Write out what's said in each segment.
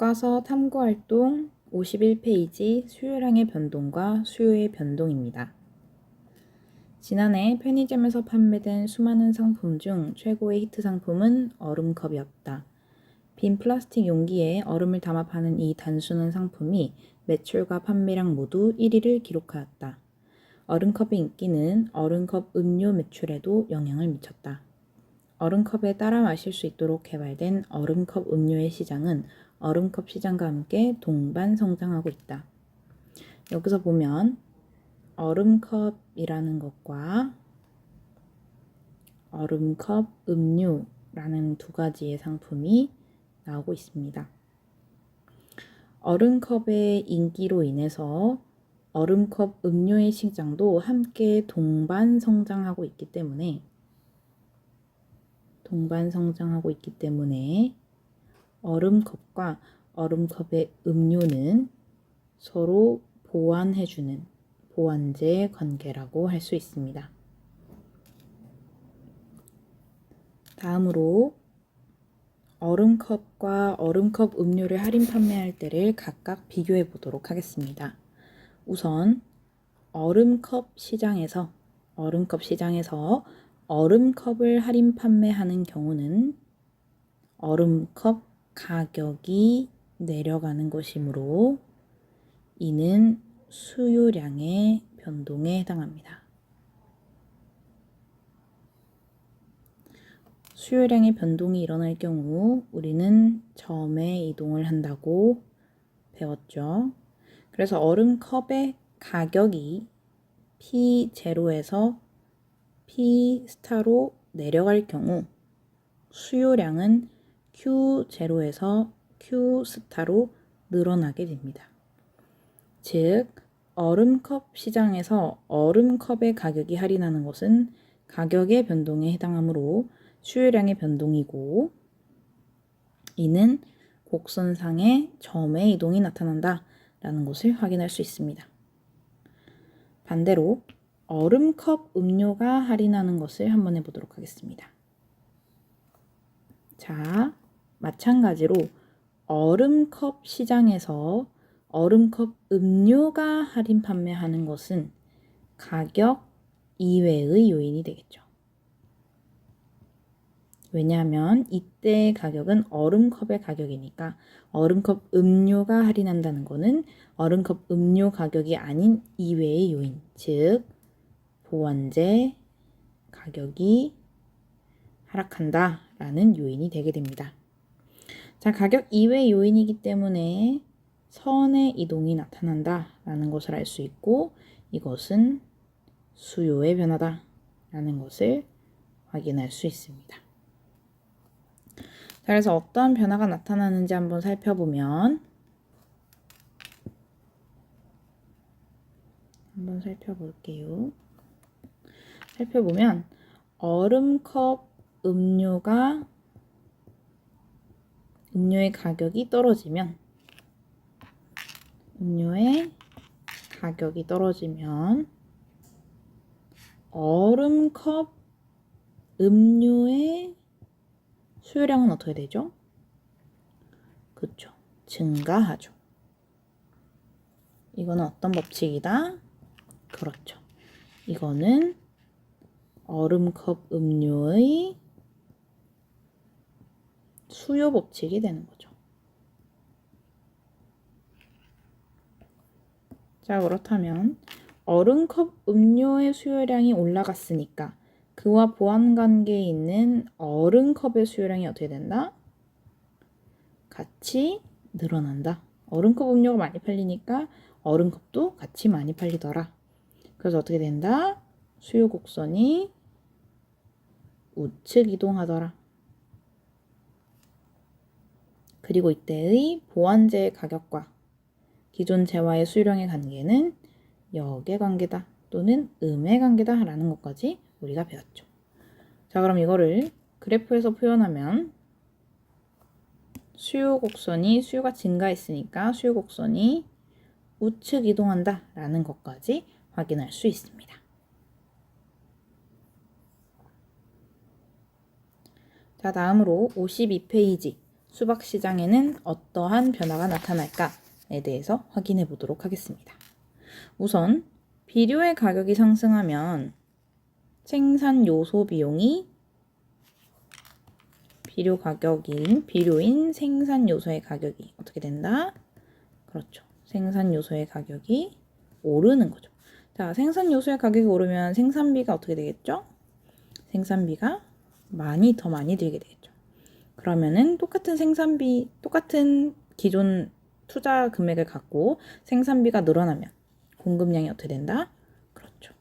교과서 탐구활동 51페이지 수요량의 변동과 수요의 변동입니다. 지난해 편의점에서 판매된 수많은 상품 중 최고의 히트 상품은 얼음컵이었다. 빈 플라스틱 용기에 얼음을 담아 파는 이 단순한 상품이 매출과 판매량 모두 1위를 기록하였다. 얼음컵의 인기는 얼음컵 음료 매출에도 영향을 미쳤다. 얼음컵에 따라 마실 수 있도록 개발된 얼음컵 음료의 시장은 얼음컵 시장과 함께 동반 성장하고 있다. 여기서 보면 얼음컵이라는 것과 얼음컵 음료라는 두 가지의 상품이 나오고 있습니다. 얼음컵의 인기로 인해서 얼음컵 음료의 시장도 함께 동반 성장하고 있기 때문에 얼음컵과 얼음컵의 음료는 서로 보완해주는 보완제 관계라고 할 수 있습니다. 다음으로 얼음컵과 얼음컵 음료를 할인 판매할 때를 각각 비교해 보도록 하겠습니다. 우선 얼음컵 시장에서 얼음컵을 할인 판매하는 경우는 얼음컵 가격이 내려가는 것이므로 이는 수요량의 변동에 해당합니다. 수요량의 변동이 일어날 경우 우리는 점에 이동을 한다고 배웠죠. 그래서 얼음컵의 가격이 P0에서 P*로 내려갈 경우 수요량은 Q0에서 Q*로 늘어나게 됩니다. 즉, 얼음컵 시장에서 얼음컵의 가격이 할인하는 것은 가격의 변동에 해당하므로 수요량의 변동이고 이는 곡선상의 점의 이동이 나타난다 라는 것을 확인할 수 있습니다. 반대로 얼음컵 음료가 할인하는 것을 한번 해보도록 하겠습니다. 자, 마찬가지로 얼음컵 시장에서 얼음컵 음료가 할인 판매하는 것은 가격 이외의 요인이 되겠죠. 왜냐하면 이때의 가격은 얼음컵의 가격이니까 얼음컵 음료가 할인한다는 것은 얼음컵 음료 가격이 아닌 이외의 요인, 즉 보완제 가격이 하락한다 라는 요인이 되게 됩니다. 자, 가격 이외의 요인이기 때문에 선의 이동이 나타난다 라는 것을 알 수 있고 이것은 수요의 변화다 라는 것을 확인할 수 있습니다. 자, 그래서 어떤 변화가 나타나는지 한번 살펴보면 살펴보면 얼음컵 음료의 가격이 떨어지면 얼음컵 음료의 수요량은 어떻게 되죠? 그렇죠. 증가하죠. 이거는 어떤 법칙이다? 그렇죠. 이거는 얼음컵 음료의 수요 법칙이 되는 거죠. 자, 그렇다면 얼음컵 음료의 수요량이 올라갔으니까 그와 보완관계에 있는 얼음컵의 수요량이 어떻게 된다? 같이 늘어난다. 얼음컵 음료가 많이 팔리니까 얼음컵도 같이 많이 팔리더라. 그래서 어떻게 된다? 수요 곡선이 우측 이동하더라. 그리고 이때의 보완제의 가격과 기존 재화의 수요량의 관계는 역의 관계다 또는 음의 관계다 라는 것까지 우리가 배웠죠. 자, 그럼 이거를 그래프에서 표현하면 수요가 증가했으니까 수요 곡선이 우측 이동한다 라는 것까지 확인할 수 있습니다. 자, 다음으로 52페이지 수박 시장에는 어떠한 변화가 나타날까에 대해서 확인해 보도록 하겠습니다. 우선 비료의 가격이 상승하면 생산 요소 비용이 비료인 생산 요소의 가격이 어떻게 된다? 그렇죠. 생산 요소의 가격이 오르는 거죠. 자, 생산 요소의 가격이 오르면 생산비가 어떻게 되겠죠? 생산비가 더 많이 들게 되겠죠. 그러면은 똑같은 기존 투자 금액을 갖고 생산비가 늘어나면 공급량이 어떻게 된다? 그렇죠.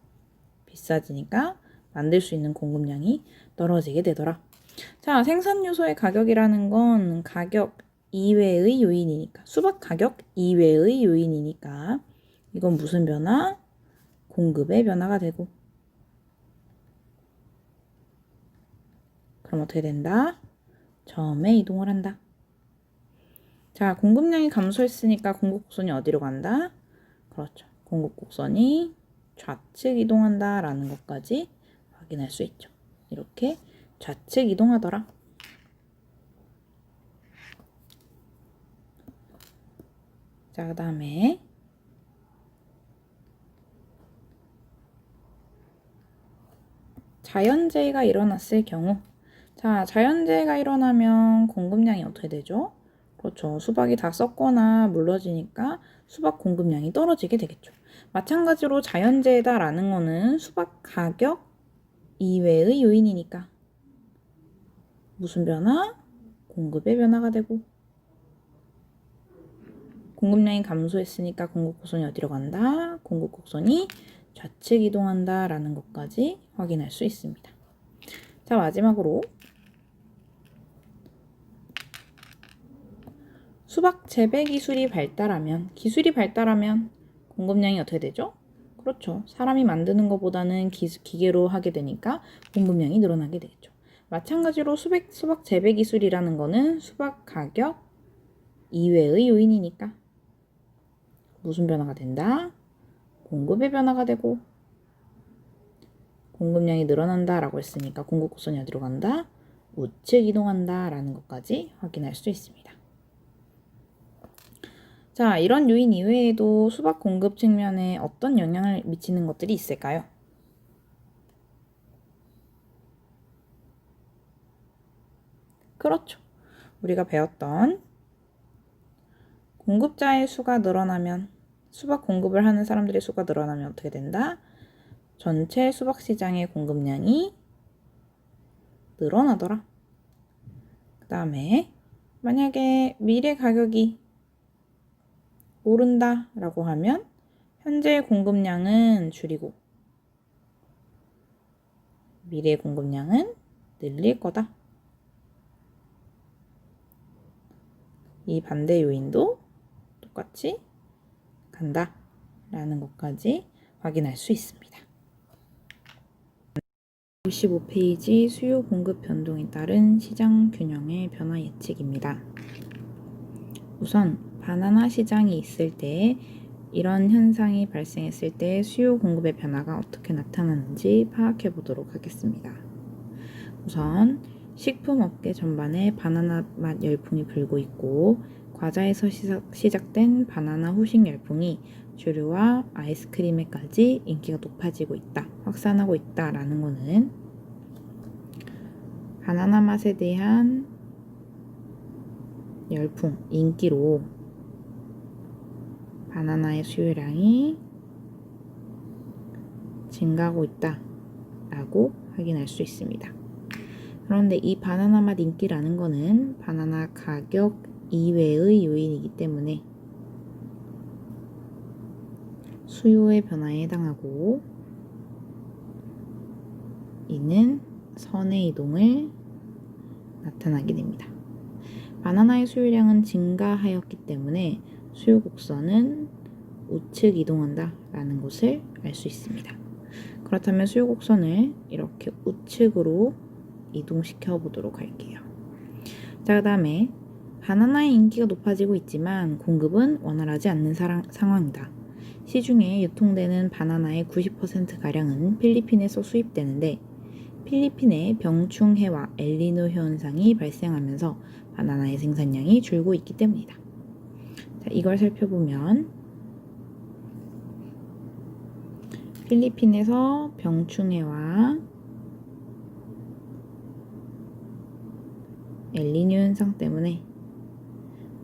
비싸지니까 만들 수 있는 공급량이 떨어지게 되더라. 자, 생산 요소의 가격이라는 건 가격 이외의 요인이니까, 수박 가격 이외의 요인이니까 이건 무슨 변화? 공급의 변화가 되고, 그럼 어떻게 된다? 점에 이동을 한다. 자, 공급량이 감소했으니까 공급 곡선이 어디로 간다? 그렇죠. 공급 곡선이 좌측 이동한다 라는 것까지 확인할 수 있죠. 이렇게 좌측 이동하더라. 자, 그 다음에 자연재해가 일어났을 경우, 자, 자연재해가 일어나면 공급량이 어떻게 되죠? 그렇죠. 수박이 다 썩거나 물러지니까 수박 공급량이 떨어지게 되겠죠. 마찬가지로 자연재해다라는 거는 수박 가격 이외의 요인이니까 무슨 변화? 공급의 변화가 되고, 공급량이 감소했으니까 공급 곡선이 어디로 간다? 공급 곡선이 좌측 이동한다 라는 것까지 확인할 수 있습니다. 자, 마지막으로 수박 재배 기술이 발달하면 공급량이 어떻게 되죠? 그렇죠. 사람이 만드는 것보다는 기계로 하게 되니까 공급량이 늘어나게 되겠죠. 마찬가지로 수박 재배 기술이라는 거는 수박 가격 이외의 요인이니까 무슨 변화가 된다? 공급의 변화가 되고, 공급량이 늘어난다 라고 했으니까 공급 곡선이 어디로 간다? 우측 이동한다 라는 것까지 확인할 수 있습니다. 자, 이런 요인 이외에도 수박 공급 측면에 어떤 영향을 미치는 것들이 있을까요? 그렇죠. 우리가 배웠던 공급자의 수가 늘어나면, 수박 공급을 하는 사람들의 수가 늘어나면 어떻게 된다? 전체 수박 시장의 공급량이 늘어나더라. 그 다음에 만약에 밀의 가격이 오른다 라고 하면 현재 공급량은 줄이고 미래 공급량은 늘릴 거다. 이 반대 요인도 똑같이 간다 라는 것까지 확인할 수 있습니다. 55페이지 수요 공급 변동에 따른 시장 균형의 변화 예측입니다. 우선 바나나 시장이 있을 때 이런 현상이 발생했을 때 수요 공급의 변화가 어떻게 나타나는지 파악해 보도록 하겠습니다. 우선 식품업계 전반에 바나나 맛 열풍이 불고 있고, 과자에서 시작된 바나나 후식 열풍이 주류와 아이스크림에까지 인기가 높아지고 있다, 확산하고 있다라는 거는 바나나 맛에 대한 열풍, 인기로 바나나의 수요량이 증가하고 있다라고 확인할 수 있습니다. 그런데 이 바나나 맛 인기라는 거는 바나나 가격 이외의 요인이기 때문에 수요의 변화에 해당하고, 이는 선의 이동을 나타나게 됩니다. 바나나의 수요량은 증가하였기 때문에 수요 곡선은 우측 이동한다 라는 것을 알 수 있습니다. 그렇다면 수요 곡선을 이렇게 우측으로 이동시켜 보도록 할게요. 자, 그 다음에 바나나의 인기가 높아지고 있지만 공급은 원활하지 않는 상황이다. 시중에 유통되는 바나나의 90%가량은 필리핀에서 수입되는데, 필리핀의 병충해와 엘니뇨 현상이 발생하면서 바나나의 생산량이 줄고 있기 때문이다. 자, 이걸 살펴보면 필리핀에서 병충해와 엘니뇨 현상 때문에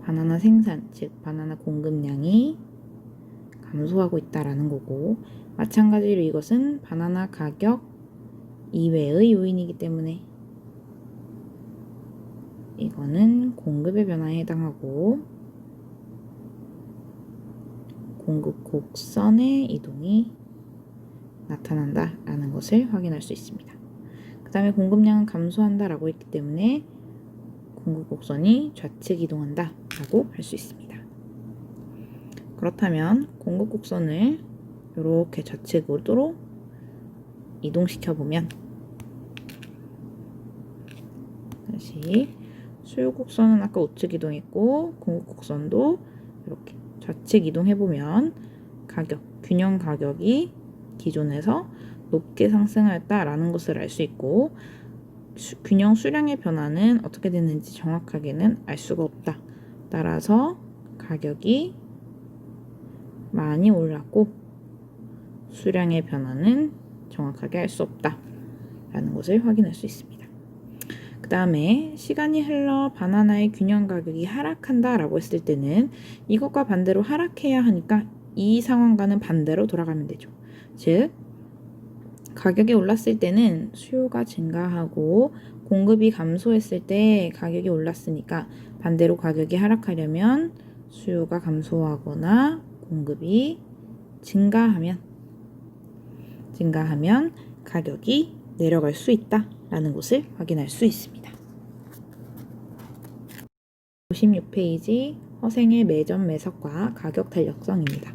바나나 생산, 즉 바나나 공급량이 감소하고 있다라는 거고, 마찬가지로 이것은 바나나 가격 이외의 요인이기 때문에 이거는 공급의 변화에 해당하고 공급 곡선의 이동이 나타난다라는 것을 확인할 수 있습니다. 그 다음에 공급량은 감소한다라고 했기 때문에 공급 곡선이 좌측 이동한다라고 할 수 있습니다. 그렇다면 공급 곡선을 이렇게 좌측으로 이동시켜 보면, 다시 수요 곡선은 아까 우측 이동했고 공급 곡선도 이렇게 좌측 이동해 보면 균형 가격이 기존에서 높게 상승하였다라는 것을 알 수 있고, 균형 수량의 변화는 어떻게 됐는지 정확하게는 알 수가 없다. 따라서 가격이 많이 올랐고 수량의 변화는 정확하게 알 수 없다라는 것을 확인할 수 있습니다. 그 다음에 시간이 흘러 바나나의 균형 가격이 하락한다라고 했을 때는 이것과 반대로 하락해야 하니까 이 상황과는 반대로 돌아가면 되죠. 즉 가격이 올랐을 때는 수요가 증가하고 공급이 감소했을 때 가격이 올랐으니까 반대로 가격이 하락하려면 수요가 감소하거나 공급이 증가하면 가격이 내려갈 수 있다라는 것을 확인할 수 있습니다. 56페이지 허생의 매점 매석과 가격 탄력성입니다.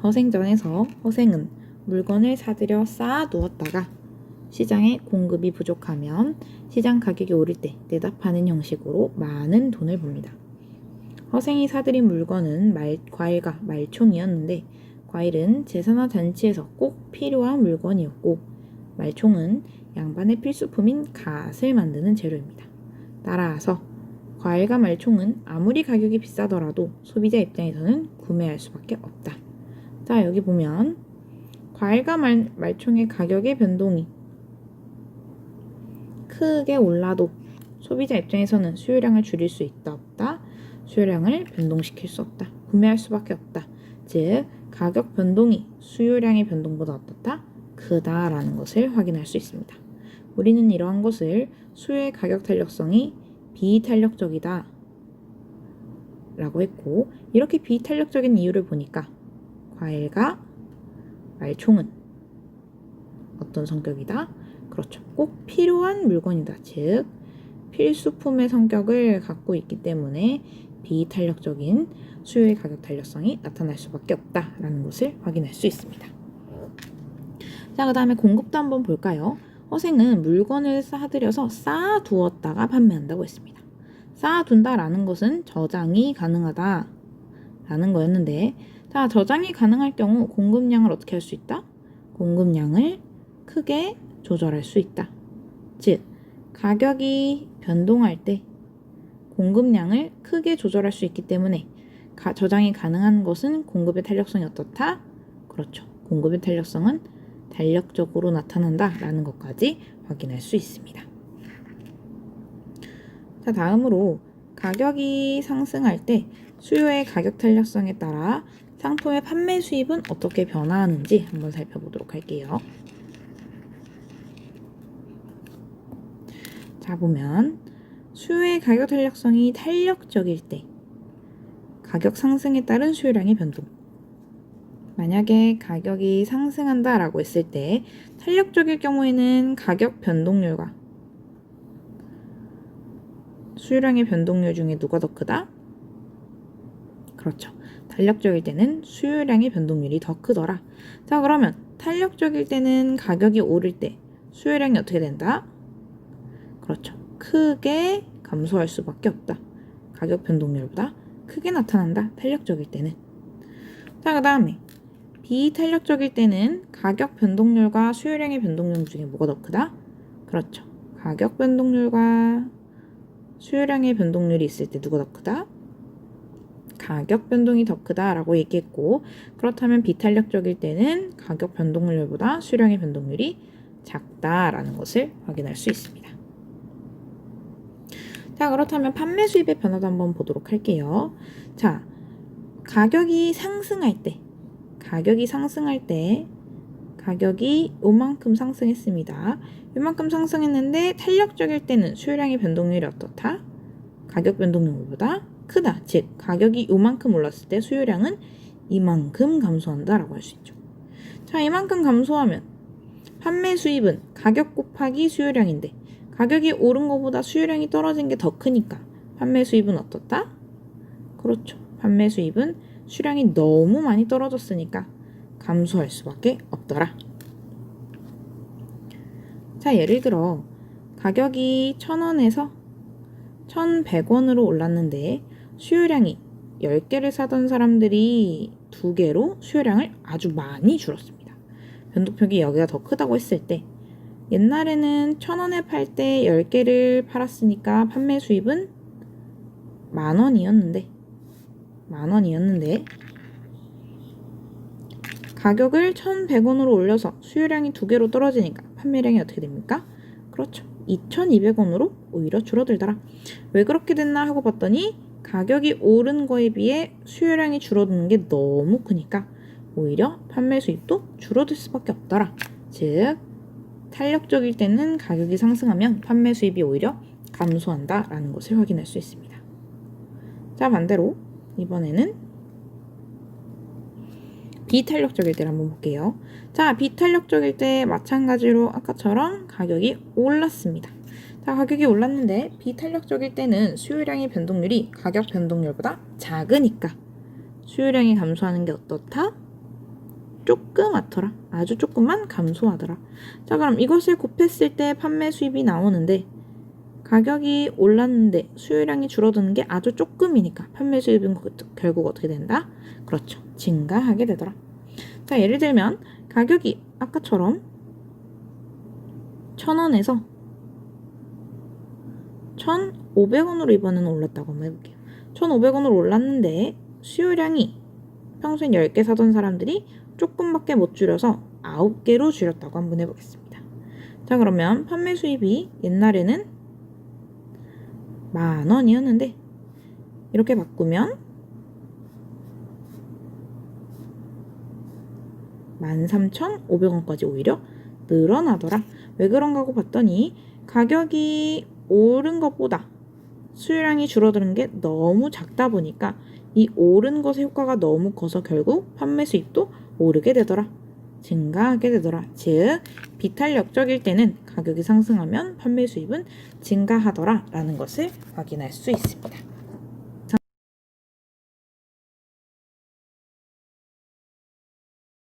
허생전에서 허생은 물건을 사들여 쌓아두었다가 시장에 공급이 부족하면 시장 가격이 오를 때 내다파는 형식으로 많은 돈을 봅니다. 허생이 사들인 물건은 과일과 말총이었는데 과일은 제사나 잔치에서 꼭 필요한 물건이었고 말총은 양반의 필수품인 갓을 만드는 재료입니다. 따라서 과일과 말총은 아무리 가격이 비싸더라도 소비자 입장에서는 구매할 수밖에 없다. 자, 여기 보면 과일과 말총의 가격의 변동이 크게 올라도 소비자 입장에서는 수요량을 줄일 수 있다 없다? 수요량을 변동시킬 수 없다. 구매할 수밖에 없다. 즉 가격 변동이 수요량의 변동보다 어떻다? 크다라는 것을 확인할 수 있습니다. 우리는 이러한 것을 수요의 가격 탄력성이 비탄력적이다 라고 했고, 이렇게 비탄력적인 이유를 보니까 과일과 말총은 어떤 성격이다? 그렇죠. 꼭 필요한 물건이다. 즉 필수품의 성격을 갖고 있기 때문에 비탄력적인 수요의 가격 탄력성이 나타날 수밖에 없다라는 것을 확인할 수 있습니다. 자, 그 다음에 공급도 한번 볼까요? 허생은 물건을 사들여서 쌓아두었다가 판매한다고 했습니다. 쌓아둔다라는 것은 저장이 가능하다라는 거였는데, 자, 저장이 가능할 경우 공급량을 어떻게 할 수 있다? 공급량을 크게 조절할 수 있다. 즉 가격이 변동할 때 공급량을 크게 조절할 수 있기 때문에 저장이 가능한 것은 공급의 탄력성이 어떻다? 그렇죠. 공급의 탄력성은 탄력적으로 나타난다라는 것까지 확인할 수 있습니다. 자, 다음으로 가격이 상승할 때 수요의 가격 탄력성에 따라 상품의 판매 수입은 어떻게 변화하는지 한번 살펴보도록 할게요. 자, 보면 수요의 가격 탄력성이 탄력적일 때 가격 상승에 따른 수요량의 변동. 만약에 가격이 상승한다라고 했을 때 탄력적일 경우에는 가격 변동률과 수요량의 변동률 중에 누가 더 크다? 그렇죠. 탄력적일 때는 수요량의 변동률이 더 크더라. 자, 그러면 탄력적일 때는 가격이 오를 때 수요량이 어떻게 된다? 그렇죠. 크게 감소할 수밖에 없다. 가격 변동률보다 크게 나타난다. 탄력적일 때는. 자, 그 다음에 비탄력적일 때는 가격 변동률과 수요량의 변동률 중에 뭐가 더 크다? 그렇죠. 가격 변동률과 수요량의 변동률이 있을 때 누가 더 크다? 가격 변동이 더 크다라고 얘기했고, 그렇다면 비탄력적일 때는 가격 변동률보다 수요량의 변동률이 작다라는 것을 확인할 수 있습니다. 자, 그렇다면 판매 수입의 변화도 한번 보도록 할게요. 자, 가격이 상승할 때 가격이 요만큼 상승했습니다. 요만큼 상승했는데 탄력적일 때는 수요량의 변동률이 어떻다? 가격 변동률보다 크다. 즉, 가격이 요만큼 올랐을 때 수요량은 이만큼 감소한다 라고 할 수 있죠. 자, 이만큼 감소하면 판매 수입은 가격 곱하기 수요량인데 가격이 오른 것보다 수요량이 떨어진 게 더 크니까 판매 수입은 어떻다? 그렇죠. 판매 수입은 수량이 너무 많이 떨어졌으니까 감소할 수밖에 없더라. 자, 예를 들어 가격이 1,000원에서 1,100원으로 올랐는데 수요량이 10개를 사던 사람들이 2개로 수요량을 아주 많이 줄었습니다. 변동폭이 여기가 더 크다고 했을 때 옛날에는 1,000원에 팔 때 10개를 팔았으니까 판매 수입은 만원이었는데 가격을 1,100원으로 올려서 수요량이 2개로 떨어지니까 판매량이 어떻게 됩니까? 그렇죠. 2,200원으로 오히려 줄어들더라. 왜 그렇게 됐나 하고 봤더니 가격이 오른 거에 비해 수요량이 줄어드는 게 너무 크니까 오히려 판매 수입도 줄어들 수밖에 없더라. 즉, 탄력적일 때는 가격이 상승하면 판매 수입이 오히려 감소한다 라는 것을 확인할 수 있습니다. 자, 반대로 이번에는 비탄력적일 때를 한번 볼게요. 자, 비탄력적일 때 마찬가지로 아까처럼 가격이 올랐습니다. 자, 가격이 올랐는데 비탄력적일 때는 수요량의 변동률이 가격 변동률보다 작으니까 수요량이 감소하는 게 어떻다? 조그맣더라. 아주 조금만 감소하더라. 자, 그럼 이것을 곱했을 때 판매 수입이 나오는데 가격이 올랐는데 수요량이 줄어드는 게 아주 조금이니까 판매 수입은 결국 어떻게 된다? 그렇죠. 증가하게 되더라. 자, 예를 들면 가격이 아까처럼 1,000원에서 1,500원으로 이번에는 올랐다고 한번 해볼게요. 1,500원으로 올랐는데 수요량이 평소엔 10개 사던 사람들이 조금밖에 못 줄여서 9개로 줄였다고 한번 해보겠습니다. 자, 그러면 판매 수입이 옛날에는 만원이었는데 이렇게 바꾸면 13,500원까지 오히려 늘어나더라. 왜 그런가 하고 봤더니 가격이 오른 것보다 수요량이 줄어드는 게 너무 작다 보니까 이 오른 것의 효과가 너무 커서 결국 판매 수입도 오르게 되더라. 증가하게 되더라. 즉, 비탄력적일 때는 가격이 상승하면 판매 수입은 증가하더라 라는 것을 확인할 수 있습니다.